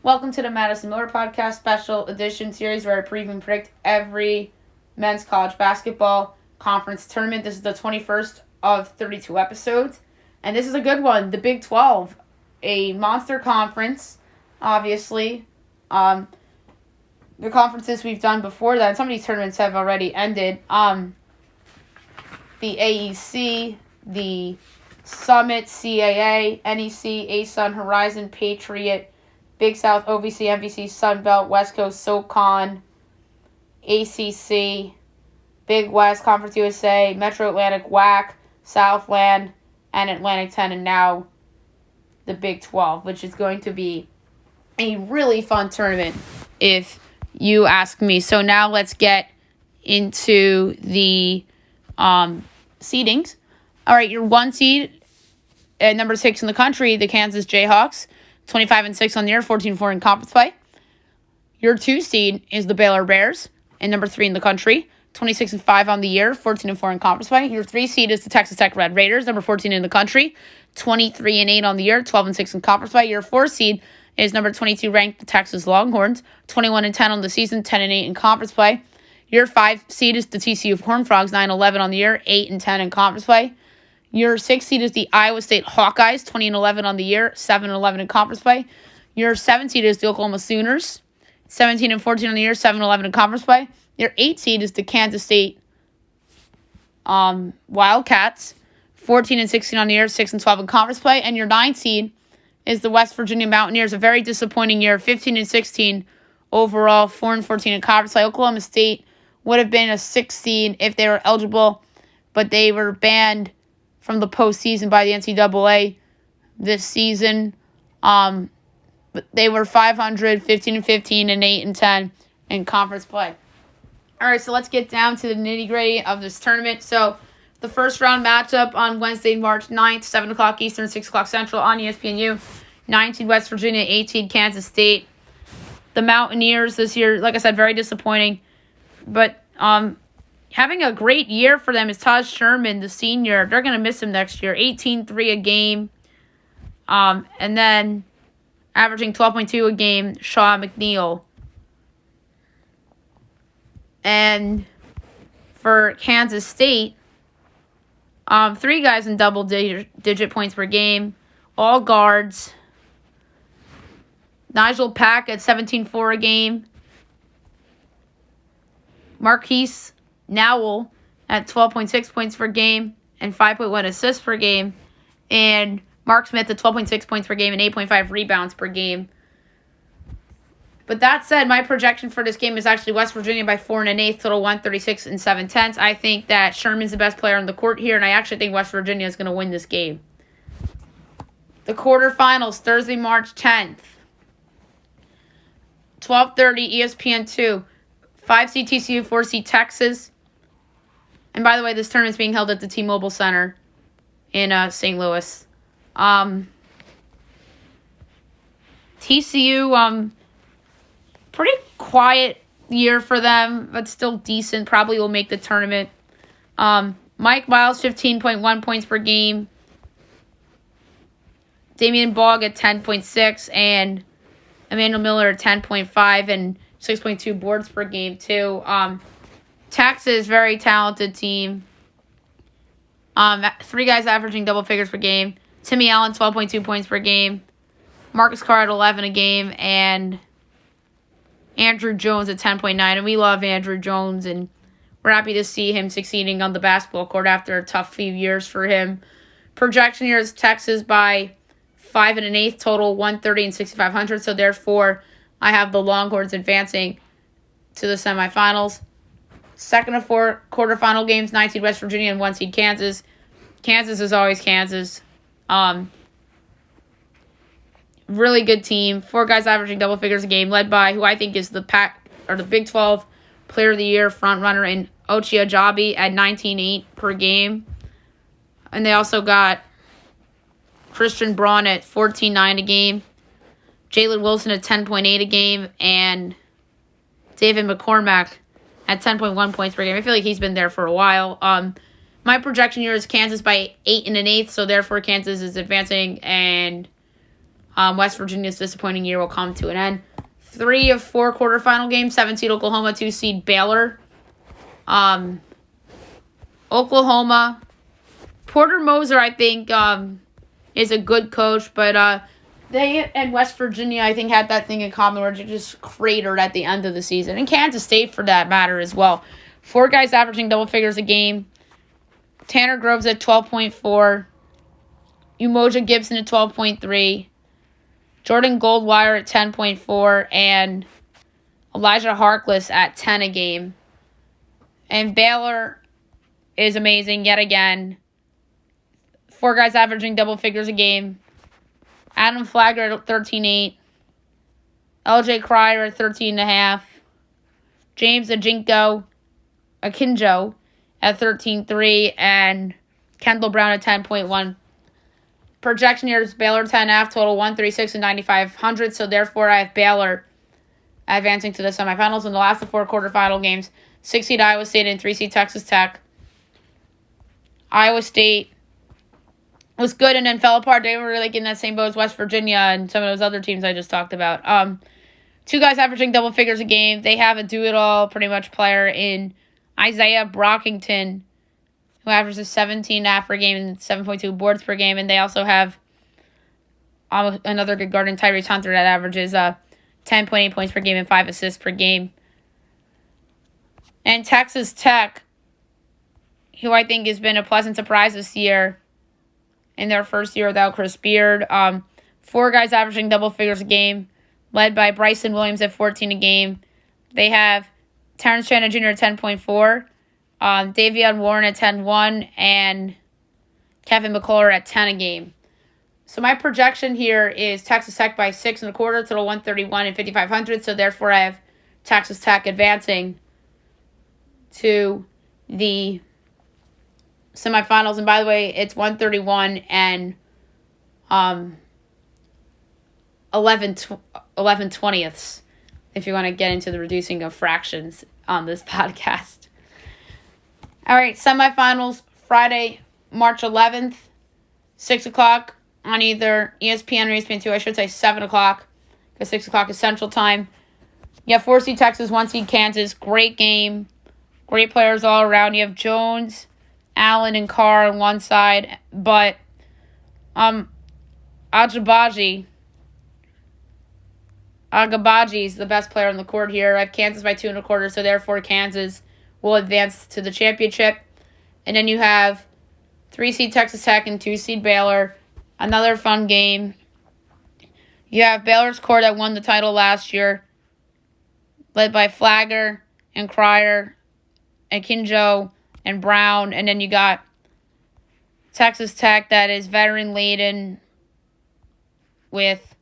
Welcome to the Madison Miller Podcast Special Edition series where I preview and predict every men's college basketball conference tournament. This is the 21st of 32 episodes, and this is a good one. The Big-12, a monster conference, obviously. The conferences we've done before that, some of these tournaments have already ended. The AEC, the Summit, CAA, NEC, ASUN, Horizon, Patriot, Big South, OVC, MVC, Sun Belt, West Coast, SoCon, ACC, Big West, Conference USA, Metro Atlantic, WAC, Southland, and Atlantic 10, and now the Big 12, which is going to be a really fun tournament if you ask me. So now let's get into the seedings. All right, your 1 seed at number 6 in the country, the Kansas Jayhawks. 25-6 on the year, 14-4 in conference play. Your 2 seed is the Baylor Bears, and number 3 in the country, 26-5 on the year, 14-4 in conference play. Your 3 seed is the Texas Tech Red Raiders, number 14 in the country, 23-8 on the year, 12-6 in conference play. Your 4 seed is number 22 ranked the Texas Longhorns, 21-10 on the season, 10-8 in conference play. Your 5 seed is the TCU Horned Frogs, 9-11 on the year, 8-10 in conference play. Your 6 seed is the Iowa State Hawkeyes, 20-11 on the year, 7-11 in conference play. Your 7 seed is the Oklahoma Sooners, 17-14 on the year, 7-11 in conference play. Your 8 seed is the Kansas State Wildcats, 14-16 on the year, 6-12 in conference play. And your 9 seed is the West Virginia Mountaineers, a very disappointing year, 15-16 overall, 4-14 in conference play. Oklahoma State would have been a 6 seed if they were eligible, but they were banned from the postseason by the NCAA this season. But they were 500, 15-15, and 8-10 in conference play. All right, so let's get down to the nitty-gritty of this tournament. So the first round matchup on Wednesday, March 9th, 7 o'clock Eastern, 6 o'clock Central on ESPNU. 19 West Virginia, 18 Kansas State. The Mountaineers this year, like I said, very disappointing. But having a great year for them is Taj Sherman, the senior. They're going to miss him next year. 18-3 a game. And then averaging 12.2 a game, Shaw McNeil. And for Kansas State, 3 guys in double-digit points per game. All guards. Nigel Pack at 17.4 a game. Marquise Nowell at 12.6 points per game and 5.1 assists per game. And Mark Smith at 12.6 points per game and 8.5 rebounds per game. But that said, my projection for this game is actually West Virginia by 4 1/8, total 136 7/10. I think that Sherman's the best player on the court here, and I actually think West Virginia is going to win this game. The quarterfinals, Thursday, March 10th. 12:30 ESPN2. 5-seed TCU, 4-seed Texas. And by the way, this tournament is being held at the T-Mobile Center in St. Louis. TCU, pretty quiet year for them, but still decent. Probably will make the tournament. Mike Miles, 15.1 points per game. Damian Bogg at 10.6 and Emmanuel Miller at 10.5 and 6.2 boards per game, too. Texas, very talented team. 3 guys averaging double figures per game. Timmy Allen, 12.2 points per game. Marcus Carr at 11 a game. And Andrew Jones at 10.9. And we love Andrew Jones, and we're happy to see him succeeding on the basketball court after a tough few years for him. Projection here is Texas by 5 1/8, total 130 and 6,500. So therefore, I have the Longhorns advancing to the semifinals. Second of 4 quarterfinal games, 9-seed West Virginia and 1-seed Kansas. Kansas is always Kansas. Really good team. 4 guys averaging double figures a game, led by who I think is the Big 12 Player of the Year front runner in Ochai Agbaji at 19.8 per game. And they also got Christian Braun at 14.9 a game. Jalen Wilson at 10.8 a game, and David McCormack at 10.1 points per game. I feel like he's been there for a while. My projection here is Kansas by 8 1/8, so therefore Kansas is advancing, and West Virginia's disappointing year will come to an end. 3 of 4 quarterfinal games, 7-seed Oklahoma, 2-seed Baylor. Oklahoma. Porter Moser, I think, is a good coach, but they and West Virginia, I think, had that thing in common where they just cratered at the end of the season. And Kansas State, for that matter, as well. 4 guys averaging double figures a game. Tanner Groves at 12.4. Umoja Gibson at 12.3. Jordan Goldwire at 10.4. And Elijah Harkless at 10 a game. And Baylor is amazing yet again. 4 guys averaging double figures a game. Adam Flagler at 13.8. LJ Cryer at 13.5. James Akinjo at 13.3. And Kendall Brown at 10.1. Projection here is Baylor 10.5, total 136 and 9,500. So therefore, I have Baylor advancing to the semifinals in the last of 4 quarterfinal games. 6-seed Iowa State and 3-seed Texas Tech. Iowa State was good and then fell apart. They were like in that same boat as West Virginia and some of those other teams I just talked about. 2 guys averaging double figures a game. They have a do-it-all pretty much player in Isaiah Brockington, who averages 17.5 per game and 7.2 boards per game. And they also have another good guard in Tyrese Hunter that averages 10.8 points per game and 5 assists per game. And Texas Tech, who I think has been a pleasant surprise this year in their first year without Chris Beard. 4 guys averaging double figures a game, led by Bryson Williams at 14 a game. They have Terrence Shannon Jr. at 10.4, Davion Warren at 10.1, and Kevin McCullough at 10 a game. So my projection here is Texas Tech by 6.25, total 131 and 5,500. So therefore, I have Texas Tech advancing to the semifinals. And by the way, it's 131 and 11/20ths if you want to get into the reducing of fractions on this podcast. All right, semifinals, Friday, March 11th, 6 o'clock on either ESPN or ESPN2. I should say 7 o'clock because 6 o'clock is Central Time. You have 4-seed Texas, 1-seed Kansas. Great game. Great players all around. You have Jones, Allen, and Carr on one side. But Agabaji is the best player on the court here. I have Kansas by 2.25, so therefore Kansas will advance to the championship. And then you have 3-seed Texas Tech and 2-seed Baylor. Another fun game. You have Baylor's core that won the title last year, led by Flagler and Cryer and Akinjo and Brown. And then you got Texas Tech that is veteran-laden with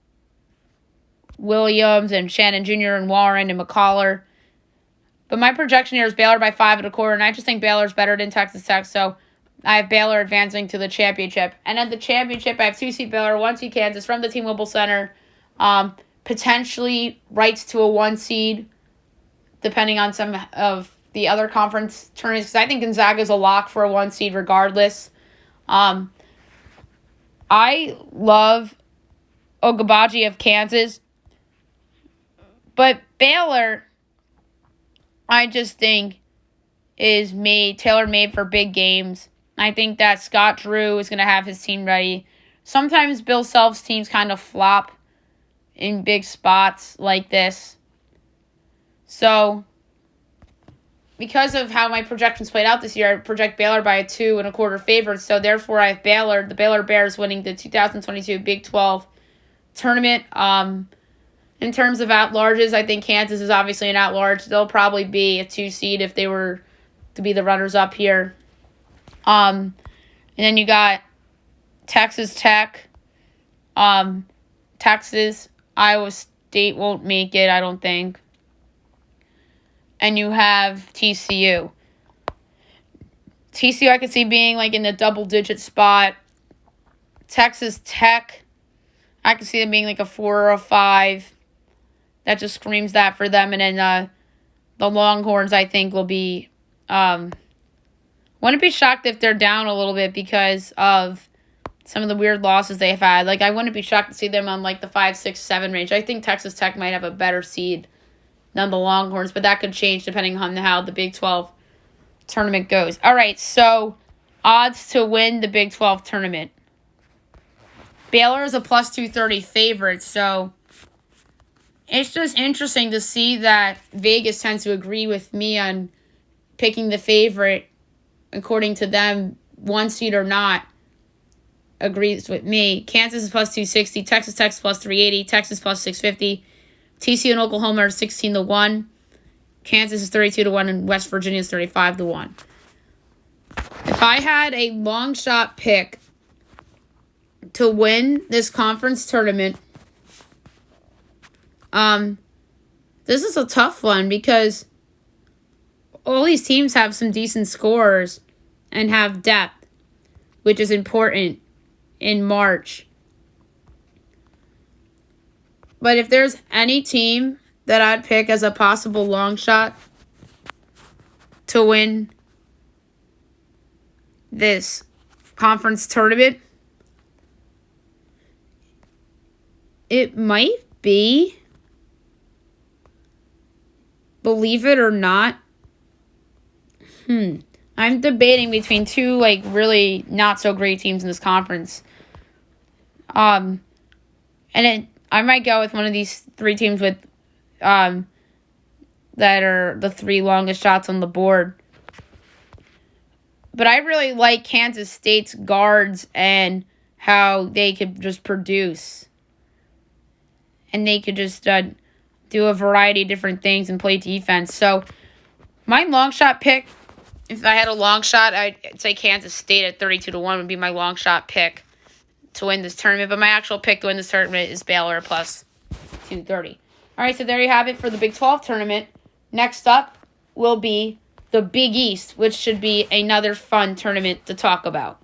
Williams and Shannon Jr. and Warren and McCullough. But my projection here is Baylor by 5.25, and I just think Baylor's better than Texas Tech, so I have Baylor advancing to the championship. And at the championship, I have 2-seed Baylor, 1-seed Kansas from the T-Mobile Center. Potentially rights to a 1-seed, depending on some of the other conference tournaments, because I think Gonzaga's a lock for a 1-seed regardless. I love Agabaji of Kansas, but Baylor, I just think, is tailor-made for big games. I think that Scott Drew is going to have his team ready. Sometimes Bill Self's teams kind of flop in big spots like this. So, because of how my projections played out this year, I project Baylor by a 2.25 favorite. So, therefore, I have the Baylor Bears winning the 2022 Big 12 tournament. In terms of at-larges, I think Kansas is obviously an at-large. They'll probably be a 2-seed if they were to be the runners-up here. And then you got Texas Tech. Texas, Iowa State won't make it, I don't think. And you have TCU. TCU I could see being like in the double-digit spot. Texas Tech, I could see them being like a 4 or a 5. That just screams that for them. And then the Longhorns, I think, will be... wouldn't be shocked if they're down a little bit because of some of the weird losses they've had. Like, I wouldn't be shocked to see them on, like, the 5, 6, 7 range. I think Texas Tech might have a better seed than the Longhorns, but that could change depending on how the Big 12 tournament goes. All right, so odds to win the Big 12 tournament. Baylor is a plus 230 favorite, so it's just interesting to see that Vegas tends to agree with me on picking the favorite according to them, one seed or not, agrees with me. Kansas is plus 260, Texas Tech is plus 380, Texas plus 650, TCU and Oklahoma are 16-1, Kansas is 32-1, and West Virginia is 35-1. If I had a long shot pick to win this conference tournament, this is a tough one because all these teams have some decent scorers and have depth, which is important in March. But if there's any team that I'd pick as a possible long shot to win this conference tournament, it might be, believe it or not, I'm debating between two, like, really not so great teams in this conference. I might go with one of these three teams with, that are the three longest shots on the board. But I really like Kansas State's guards and how they could just produce. And they could just do a variety of different things and play defense. So my long shot pick, if I had a long shot, I'd say Kansas State at 32-1 would be my long shot pick to win this tournament. But my actual pick to win this tournament is Baylor plus 230. All right, so there you have it for the Big 12 tournament. Next up will be the Big East, which should be another fun tournament to talk about.